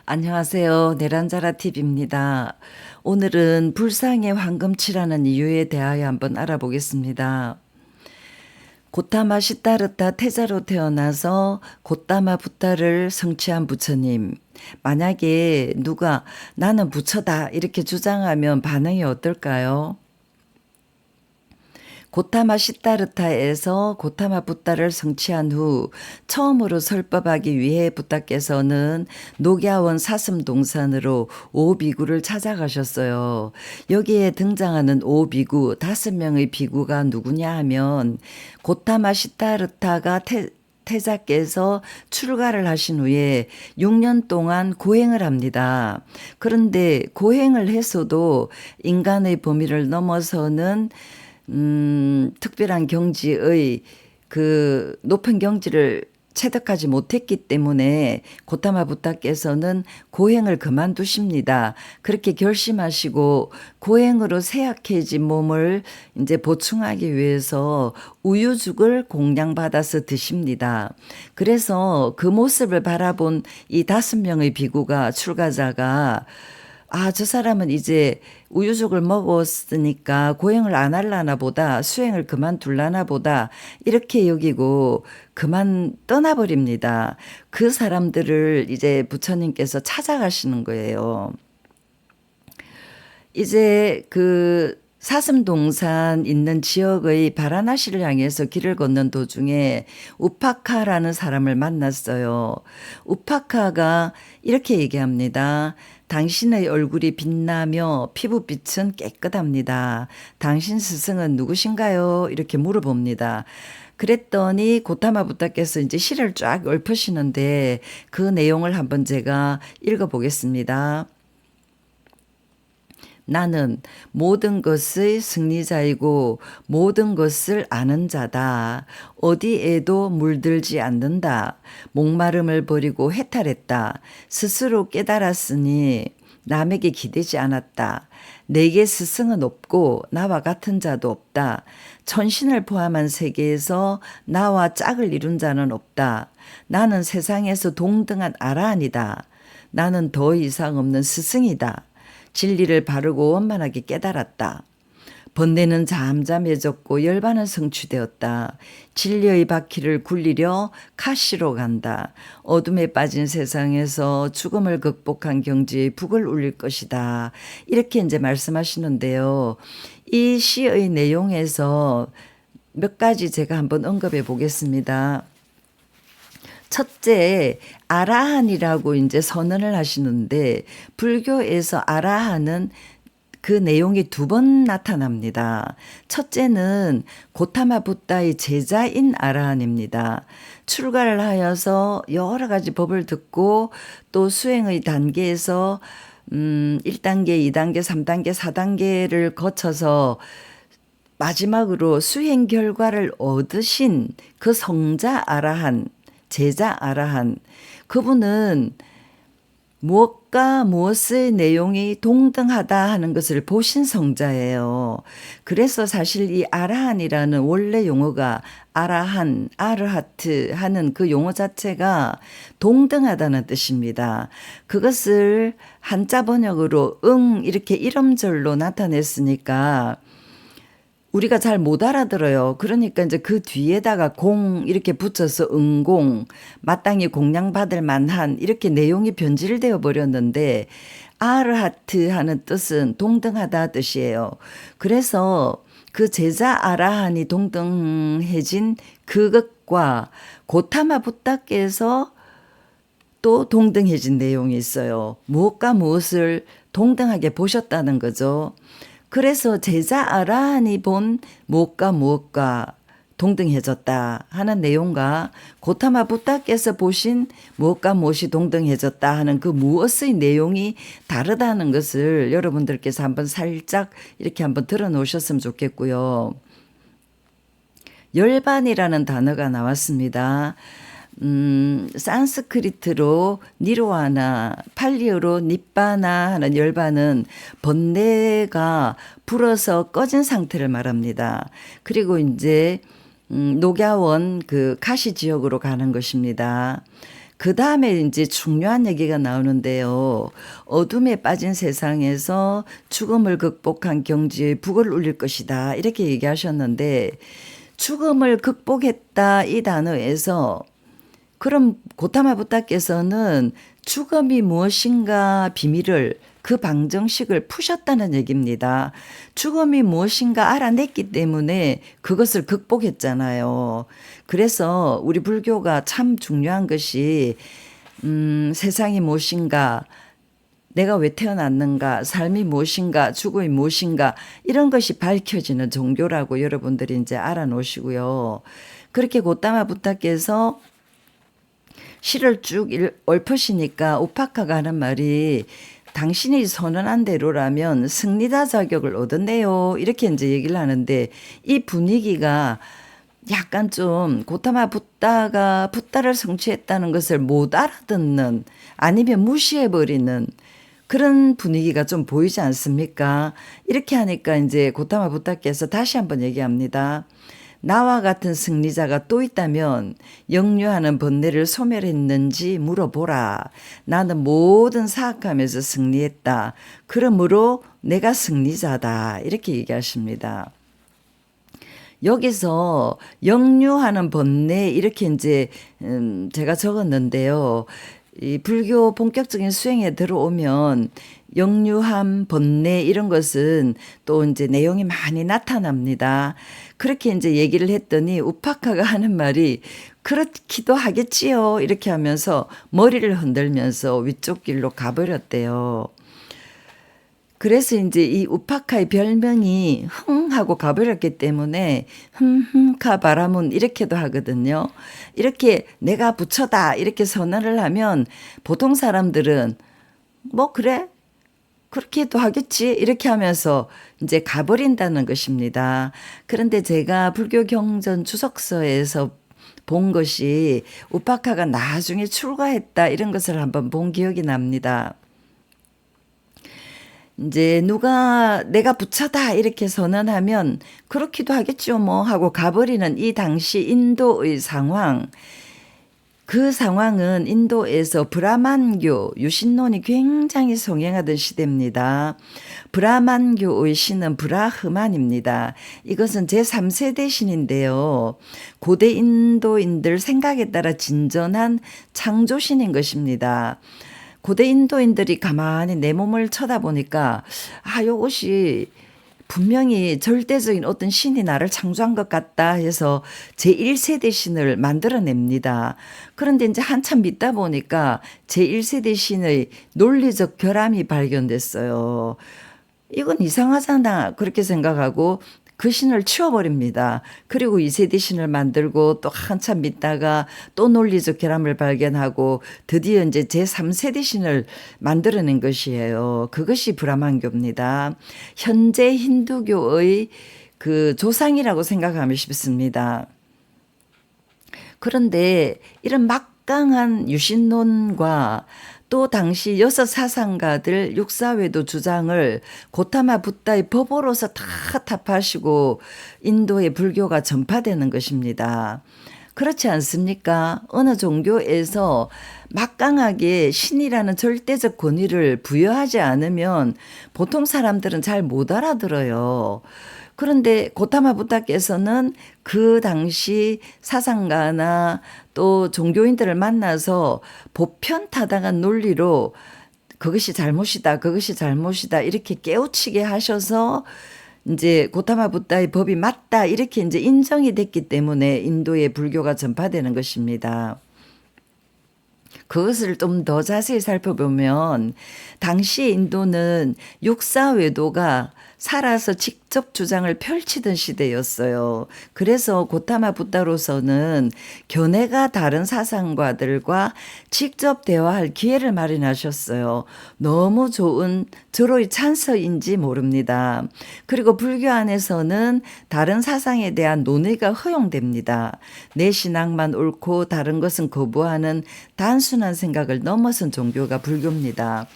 안녕하세요. 내란자라 TV입니다. 오늘은 불상의 황금치라는 이유에 대하여 한번 알아보겠습니다. 고타마 시타르타 태자로 태어나서 고타마 부타를 성취한 부처님. 만약에 누가 나는 부처다 이렇게 주장하면 반응이 어떨까요? 고타마 시타르타에서 고타마 부타를 성취한 후 처음으로 설법하기 위해 부타께서는 녹야원 사슴동산으로 오비구를 찾아가셨어요. 여기에 등장하는 오비구 5명의 비구가 누구냐 하면 고타마 시타르타가 태자께서 출가를 하신 후에 6년 동안 고행을 합니다. 그런데 고행을 해서도 인간의 범위를 넘어서는 특별한 경지의 그 높은 경지를 체득하지 못했기 때문에 고타마 부타께서는 고행을 그만두십니다. 그렇게 결심하시고 고행으로 쇠약해진 몸을 이제 보충하기 위해서 우유죽을 공양받아서 드십니다. 그래서 그 모습을 바라본 이 5명의 비구가 출가자가 저 사람은 이제 우유죽을 먹었으니까 고행을 안 할라나 보다, 수행을 그만둘라나 보다, 이렇게 여기고 그만 떠나버립니다. 그 사람들을 이제 부처님께서 찾아가시는 거예요. 이제 그 사슴동산 있는 지역의 바라나시를 향해서 길을 걷는 도중에 우파카라는 사람을 만났어요. 우파카가 이렇게 얘기합니다. 당신의 얼굴이 빛나며 피부빛은 깨끗합니다. 당신 스승은 누구신가요? 이렇게 물어봅니다. 그랬더니 고타마 부타께서 이제 시를 쫙 읊으시는데 그 내용을 한번 제가 읽어보겠습니다. 나는 모든 것의 승리자이고 모든 것을 아는 자다. 어디에도 물들지 않는다. 목마름을 버리고 해탈했다. 스스로 깨달았으니 남에게 기대지 않았다. 내게 스승은 없고 나와 같은 자도 없다. 천신을 포함한 세계에서 나와 짝을 이룬 자는 없다. 나는 세상에서 동등한 아라한이다. 나는 더 이상 없는 스승이다. 진리를 바르고 원만하게 깨달았다. 번뇌는 잠잠해졌고 열반은 성취되었다. 진리의 바퀴를 굴리려 카시로 간다. 어둠에 빠진 세상에서 죽음을 극복한 경지의 북을 울릴 것이다. 이렇게 이제 말씀하시는데요. 이 시의 내용에서 몇 가지 제가 한번 언급해 보겠습니다. 첫째, 아라한이라고 이제 선언을 하시는데, 불교에서 아라한은 그 내용이 2번 나타납니다. 첫째는 고타마 부타의 제자인 아라한입니다. 출가를 하여서 여러 가지 법을 듣고 또 수행의 단계에서 1단계, 2단계, 3단계, 4단계를 거쳐서 마지막으로 수행 결과를 얻으신 그 성자 아라한, 제자 아라한, 그분은 무엇과 무엇의 내용이 동등하다 하는 것을 보신 성자예요. 그래서 사실 이 아라한이라는 원래 용어가 아라한, 아르하트 하는 그 용어 자체가 동등하다는 뜻입니다. 그것을 한자 번역으로 이렇게 이름절로 나타냈으니까 우리가 잘 못 알아들어요. 그러니까 이제 그 뒤에다가 공 이렇게 붙여서 응공, 마땅히 공양받을 만한 이렇게 내용이 변질되어 버렸는데 아르하트 하는 뜻은 동등하다 뜻이에요. 그래서 그 제자 아라한이 동등해진 그것과 고타마 부타께서 또 동등해진 내용이 있어요. 무엇과 무엇을 동등하게 보셨다는 거죠. 그래서 제자 아라한이 본 무엇과 동등해졌다 하는 내용과 고타마 부타께서 보신 무엇과 무엇이 동등해졌다 하는 그 무엇의 내용이 다르다는 것을 여러분들께서 한번 살짝 이렇게 한번 들어놓으셨으면 좋겠고요. 열반이라는 단어가 나왔습니다. 산스크리트로 니로아나, 팔리어로 니빠나 하는 열반은 번뇌가 불어서 꺼진 상태를 말합니다. 그리고 이제 녹야원 그 카시 지역으로 가는 것입니다. 그다음에 인제 중요한 얘기가 나오는데요. "어둠에 빠진 세상에서 죽음을 극복한 경지의 북을 울릴 것이다." 이렇게 얘기하셨는데 죽음을 극복했다 이 단어에서 그럼 고타마 부타께서는 죽음이 무엇인가 비밀을 그 방정식을 푸셨다는 얘기입니다. 죽음이 무엇인가 알아냈기 때문에 그것을 극복했잖아요. 그래서 우리 불교가 참 중요한 것이 세상이 무엇인가, 내가 왜 태어났는가, 삶이 무엇인가, 죽음이 무엇인가 이런 것이 밝혀지는 종교라고 여러분들이 이제 알아놓으시고요. 그렇게 고타마 부타께서 시를 쭉 읊으시니까 우파카가 하는 말이 당신이 선언한 대로라면 승리자 자격을 얻었네요. 이렇게 이제 얘기를 하는데 이 분위기가 약간 좀 고타마 붓다가 붓다를 성취했다는 것을 못 알아듣는 아니면 무시해버리는 그런 분위기가 좀 보이지 않습니까? 이렇게 하니까 이제 고타마 붓다께서 다시 한번 얘기합니다. 나와 같은 승리자가 또 있다면 역류하는 번뇌를 소멸했는지 물어보라. 나는 모든 사악함에서 승리했다. 그러므로 내가 승리자다. 이렇게 얘기하십니다. 여기서 역류하는 번뇌 이렇게 이제 제가 적었는데요. 이 불교 본격적인 수행에 들어오면 역류함, 번뇌 이런 것은 또 이제 내용이 많이 나타납니다. 그렇게 이제 얘기를 했더니 우파카가 하는 말이 그렇기도 하겠지요. 이렇게 하면서 머리를 흔들면서 위쪽 길로 가버렸대요. 그래서 이제 이 우파카의 별명이 흥 하고 가버렸기 때문에 흠흠카 바라문 이렇게도 하거든요. 이렇게 내가 부처다 이렇게 선언을 하면 보통 사람들은 뭐 그래? 그렇게도 하겠지 이렇게 하면서 이제 가버린다는 것입니다. 그런데 제가 불교 경전 주석서에서 본 것이 우파카가 나중에 출가했다 이런 것을 한번 본 기억이 납니다. 이제 누가 내가 부처다 이렇게 선언하면 그렇기도 하겠죠 뭐 하고 가버리는 이 당시 인도의 상황, 그 상황은 인도에서 브라만교 유신론이 굉장히 성행하던 시대입니다. 브라만교의 신은 브라흐만입니다. 이것은 제3세대 신인데요. 고대 인도인들 생각에 따라 진전한 창조신인 것입니다. 고대 인도인들이 가만히 내 몸을 쳐다보니까 요것이 분명히 절대적인 어떤 신이 나를 창조한 것 같다 해서 제1세대 신을 만들어냅니다. 그런데 이제 한참 믿다 보니까 제1세대 신의 논리적 결함이 발견됐어요. 이건 이상하잖아 그렇게 생각하고 그 신을 치워버립니다. 그리고 2세대 신을 만들고 또 한참 믿다가 또 논리적 결함을 발견하고 드디어 이제 제3세대 신을 만들어낸 것이에요. 그것이 브라만교입니다. 현재 힌두교의 그 조상이라고 생각하면 쉽습니다. 그런데 이런 막강한 유신론과 또 당시 6 사상가들 육사외도 주장을 고타마 붓다의 법으로서 다 타파하시고 인도의 불교가 전파되는 것입니다. 그렇지 않습니까? 어느 종교에서 막강하게 신이라는 절대적 권위를 부여하지 않으면 보통 사람들은 잘 못 알아들어요. 그런데 고타마 붓다께서는 그 당시 사상가나 또 종교인들을 만나서 보편타당한 논리로 그것이 잘못이다, 그것이 잘못이다 이렇게 깨우치게 하셔서 이제 고타마 붓다의 법이 맞다 이렇게 이제 인정이 됐기 때문에 인도의 불교가 전파되는 것입니다. 그것을 좀 더 자세히 살펴보면 당시 인도는 육사외도가 살아서 직접 주장을 펼치던 시대였어요. 그래서 고타마 붓다로서는 견해가 다른 사상가들과 직접 대화할 기회를 마련하셨어요. 너무 좋은 절호의 찬스인지 모릅니다. 그리고 불교 안에서는 다른 사상에 대한 논의가 허용됩니다. 내 신앙만 옳고 다른 것은 거부하는 단순한 생각을 넘어선 종교가 불교입니다.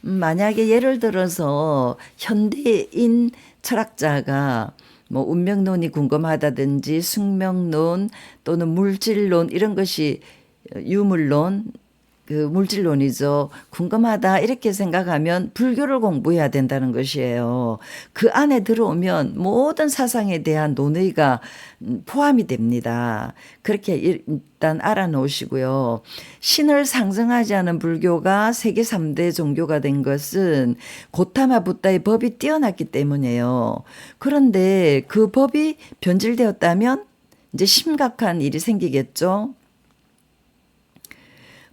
만약에 예를 들어서 현대인 철학자가 뭐 운명론이 궁금하다든지 숙명론 또는 물질론 이런 것이 유물론 그 물질론이죠. 궁금하다 이렇게 생각하면 불교를 공부해야 된다는 것이에요. 그 안에 들어오면 모든 사상에 대한 논의가 포함이 됩니다. 그렇게 일단 알아놓으시고요. 신을 상정하지 않은 불교가 세계 3대 종교가 된 것은 고타마 붓다의 법이 뛰어났기 때문이에요. 그런데 그 법이 변질되었다면 이제 심각한 일이 생기겠죠.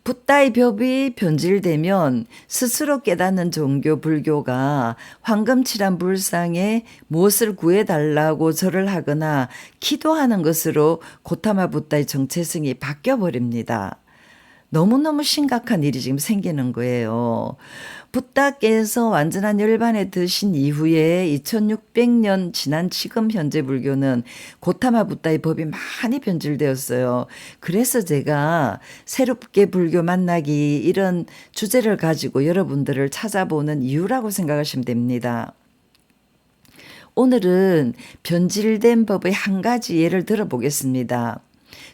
붓다의 법이 변질되면 스스로 깨닫는 종교 불교가 황금칠한 불상에 무엇을 구해달라고 절을 하거나 기도하는 것으로 고타마 붓다의 정체성이 바뀌어버립니다. 너무너무 심각한 일이 지금 생기는 거예요. 붓다께서 완전한 열반에 드신 이후에 2600년 지난 지금 현재 불교는 고타마 붓다의 법이 많이 변질되었어요. 그래서 제가 새롭게 불교 만나기 이런 주제를 가지고 여러분들을 찾아보는 이유라고 생각하시면 됩니다. 오늘은 변질된 법의 한 가지 예를 들어보겠습니다.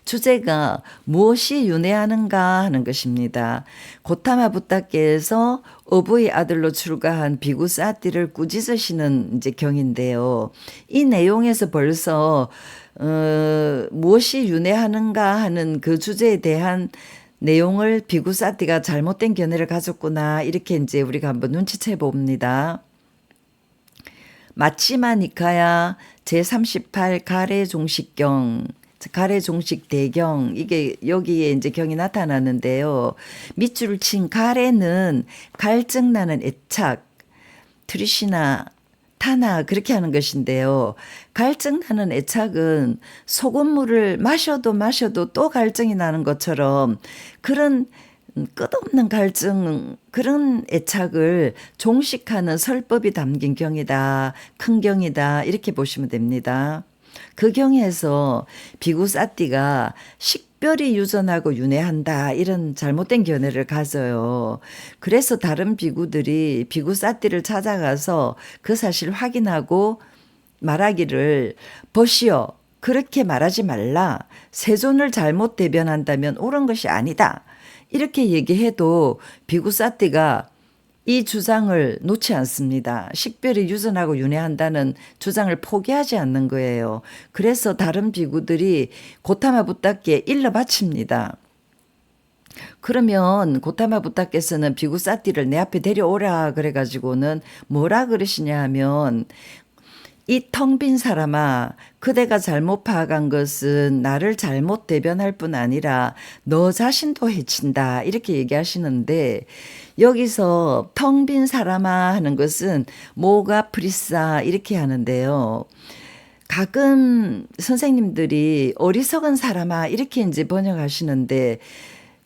주제가 무엇이 윤회하는가 하는 것입니다. 고타마 붓다께서 어부의 아들로 출가한 비구 사띠를 꾸짖으시는 이제 경인데요. 이 내용에서 벌써 무엇이 윤회하는가 하는 그 주제에 대한 내용을 비구 사띠가 잘못된 견해를 가졌구나 이렇게 이제 우리가 한번 눈치채 봅니다. 마치마 니카야 제38 가레 종식경 가래 종식 대경 이게 여기에 이제 경이 나타나는데요. 밑줄을 친 가래는 갈증나는 애착, 트리시나, 타나 그렇게 하는 것인데요. 갈증나는 애착은 소금물을 마셔도 또 갈증이 나는 것처럼 그런 끝없는 갈증 그런 애착을 종식하는 설법이 담긴 경이다. 큰 경이다. 이렇게 보시면 됩니다. 그 경에서 비구 사띠가 식별이 유전하고 윤회한다 이런 잘못된 견해를 가져요. 그래서 다른 비구들이 비구 사띠를 찾아가서 그 사실을 확인하고 말하기를 벗이여 그렇게 말하지 말라. 세존을 잘못 대변한다면 옳은 것이 아니다. 이렇게 얘기해도 비구 사띠가 이 주장을 놓지 않습니다. 식별이 유전하고 윤회한다는 주장을 포기하지 않는 거예요. 그래서 다른 비구들이 고타마 붓다께 일러 바칩니다. 그러면 고타마 붓다께서는 비구 사띠를 내 앞에 데려오라 그래가지고는 뭐라 그러시냐 하면 이 텅 빈 사람아 그대가 잘못 파악한 것은 나를 잘못 대변할 뿐 아니라 너 자신도 해친다 이렇게 얘기하시는데 여기서 텅 빈 사람아 하는 것은 모가 프리사 이렇게 하는데요. 가끔 선생님들이 어리석은 사람아 이렇게 이제 번역하시는데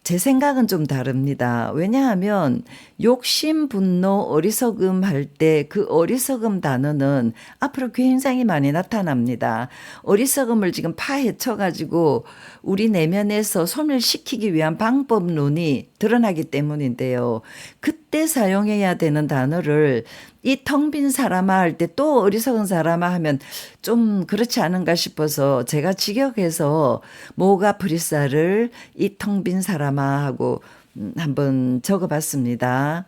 제 생각은 좀 다릅니다. 왜냐하면 욕심, 분노, 어리석음 할 때 그 어리석음 단어는 앞으로 굉장히 많이 나타납니다. 어리석음을 지금 파헤쳐가지고 우리 내면에서 소멸시키기 위한 방법론이 드러나기 때문인데요. 그때 사용해야 되는 단어를 이 텅 빈 사람아 할 때 또 어리석은 사람아 하면 좀 그렇지 않은가 싶어서 제가 직역해서 모가 프리사를 이 텅 빈 사람아 하고 한번 적어봤습니다.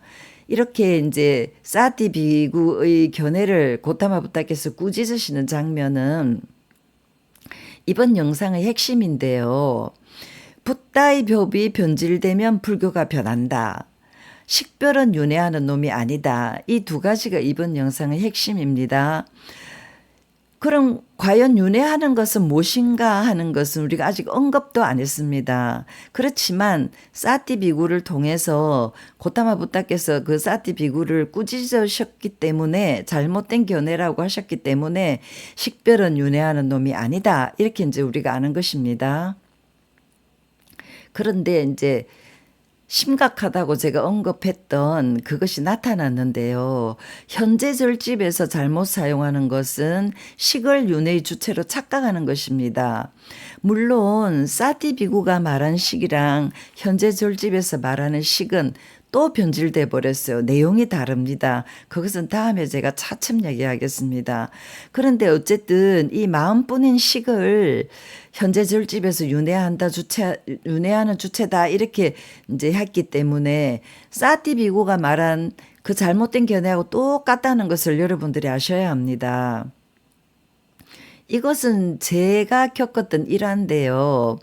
이렇게 이제 사띠 비구의 견해를 고타마 붓다께서 꾸짖으시는 장면은 이번 영상의 핵심인데요. 붓다의 법이 변질되면 불교가 변한다. 식별은 윤회하는 놈이 아니다. 이 두 가지가 이번 영상의 핵심입니다. 그럼 과연 윤회하는 것은 무엇인가 하는 것은 우리가 아직 언급도 안 했습니다. 그렇지만 사띠 비구를 통해서 고타마 붓다께서 그 사띠 비구를 꾸짖으셨기 때문에 잘못된 견해라고 하셨기 때문에 식별은 윤회하는 놈이 아니다. 이렇게 이제 우리가 아는 것입니다. 그런데 이제 심각하다고 제가 언급했던 그것이 나타났는데요. 현재 절집에서 잘못 사용하는 것은 식을 윤회의 주체로 착각하는 것입니다. 물론 사띠 비구가 말한 식이랑 현재 절집에서 말하는 식은 또 변질돼 버렸어요. 내용이 다릅니다. 그것은 다음에 제가 차츰 얘기하겠습니다. 그런데 어쨌든 이 마음뿐인 식을 현재 절집에서 윤회하는 주체다 이렇게 이제 했기 때문에 사티비고가 말한 그 잘못된 견해하고 똑같다는 것을 여러분들이 아셔야 합니다. 이것은 제가 겪었던 일화인데요.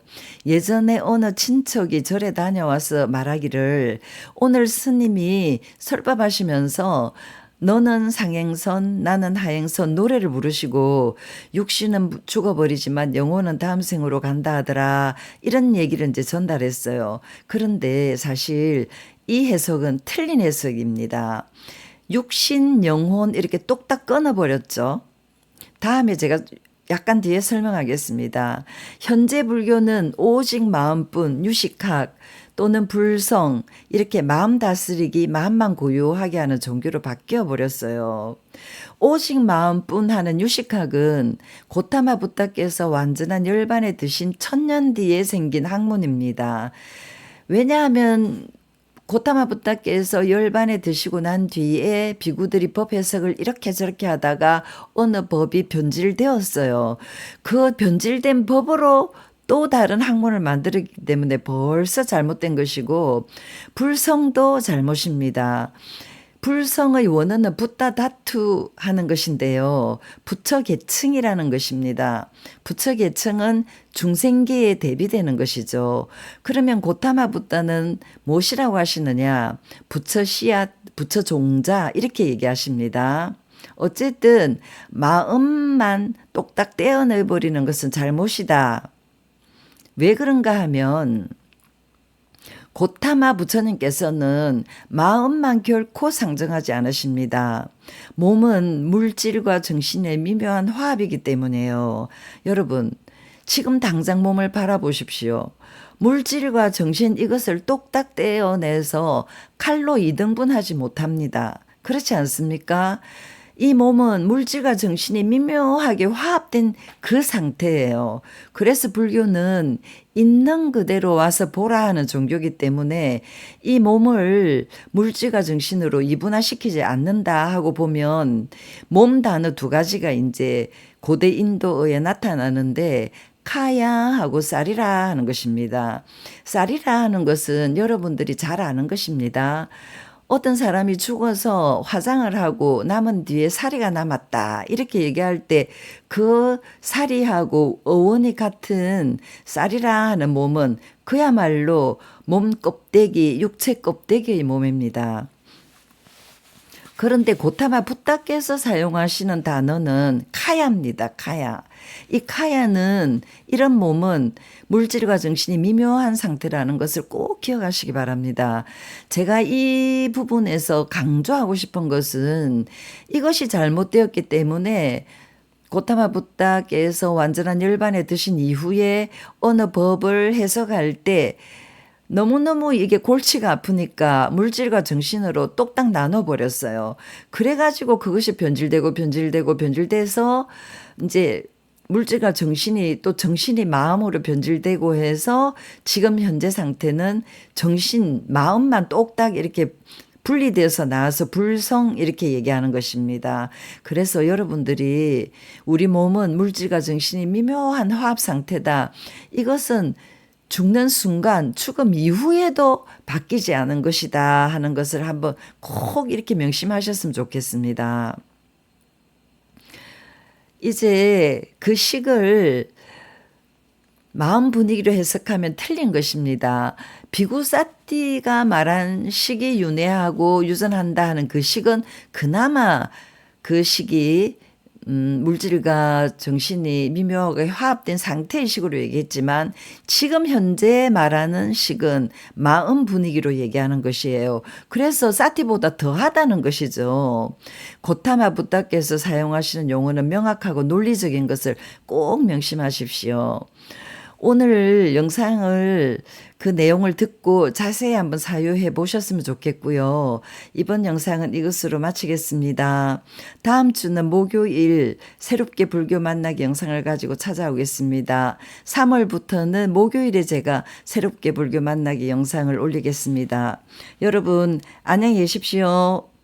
예전에 어느 친척이 절에 다녀와서 말하기를 오늘 스님이 설법하시면서 너는 상행선 나는 하행선 노래를 부르시고 육신은 죽어버리지만 영혼은 다음 생으로 간다 하더라. 이런 얘기를 이제 전달했어요. 그런데 사실 이 해석은 틀린 해석입니다. 육신, 영혼 이렇게 똑딱 끊어버렸죠. 다음에 제가 약간 뒤에 설명하겠습니다. 현재 불교는 오직 마음뿐 유식학 또는 불성 이렇게 마음 다스리기 마음만 고요하게 하는 종교로 바뀌어 버렸어요. 오직 마음뿐 하는 유식학은 고타마 부타께서 완전한 열반에 드신 1000년 뒤에 생긴 학문입니다. 왜냐하면 고타마 부타께서 열반에 드시고 난 뒤에 비구들이 법 해석을 이렇게 저렇게 하다가 어느 법이 변질되었어요. 그 변질된 법으로 또 다른 학문을 만들었기 때문에 벌써 잘못된 것이고 불성도 잘못입니다. 불성의 원어는 붓다 다투 하는 것인데요. 부처 계층이라는 것입니다. 부처 계층은 중생계에 대비되는 것이죠. 그러면 고타마 붓다는 무엇이라고 하시느냐? 부처 씨앗, 부처 종자 이렇게 얘기하십니다. 어쨌든 마음만 똑딱 떼어내버리는 것은 잘못이다. 왜 그런가 하면 고타마 부처님께서는 마음만 결코 상정하지 않으십니다. 몸은 물질과 정신의 미묘한 화합이기 때문에요. 여러분, 지금 당장 몸을 바라보십시오. 물질과 정신 이것을 똑딱 떼어내서 칼로 2등분하지 못합니다. 그렇지 않습니까? 이 몸은 물질과 정신이 미묘하게 화합된 그 상태예요. 그래서 불교는 있는 그대로 와서 보라 하는 종교이기 때문에 이 몸을 물질과 정신으로 이분화시키지 않는다 하고 보면 몸 단어 2가지가 이제 고대 인도어에 나타나는데 카야하고 사리라 하는 것입니다. 사리라 하는 것은 여러분들이 잘 아는 것입니다. 어떤 사람이 죽어서 화장을 하고 남은 뒤에 사리가 남았다 이렇게 얘기할 때 그 사리하고 어원이 같은 쌀이라 하는 몸은 그야말로 몸 껍데기, 육체 껍데기의 몸입니다. 그런데 고타마 붓다께서 사용하시는 단어는 카야입니다. 카야. 이 카야는 이런 몸은 물질과 정신이 미묘한 상태라는 것을 꼭 기억하시기 바랍니다. 제가 이 부분에서 강조하고 싶은 것은 이것이 잘못되었기 때문에 고타마 붓다께서 완전한 열반에 드신 이후에 어느 법을 해석할 때 너무너무 이게 골치가 아프니까 물질과 정신으로 똑딱 나눠버렸어요. 그래가지고 그것이 변질돼서 이제 물질과 정신이 또 정신이 마음으로 변질되고 해서 지금 현재 상태는 정신, 마음만 똑딱 이렇게 분리되어서 나와서 불성 이렇게 얘기하는 것입니다. 그래서 여러분들이 우리 몸은 물질과 정신이 미묘한 화합 상태다. 이것은 죽는 순간 죽음 이후에도 바뀌지 않은 것이다 하는 것을 한번 꼭 이렇게 명심하셨으면 좋겠습니다. 이제 그 식을 마음 분위기로 해석하면 틀린 것입니다. 비구사띠가 말한 식이 윤회하고 유전한다 하는 그 식은 그나마 그 식이 물질과 정신이 미묘하게 화합된 상태의 식으로 얘기했지만 지금 현재 말하는 식은 마음 분위기로 얘기하는 것이에요. 그래서 사티보다 더하다는 것이죠. 고타마 붓다께서 사용하시는 용어는 명확하고 논리적인 것을 꼭 명심하십시오. 오늘 영상을 그 내용을 듣고 자세히 한번 사유해 보셨으면 좋겠고요. 이번 영상은 이것으로 마치겠습니다. 다음 주는 목요일 새롭게 불교 만나기 영상을 가지고 찾아오겠습니다. 3월부터는 목요일에 제가 새롭게 불교 만나기 영상을 올리겠습니다. 여러분 안녕히 계십시오.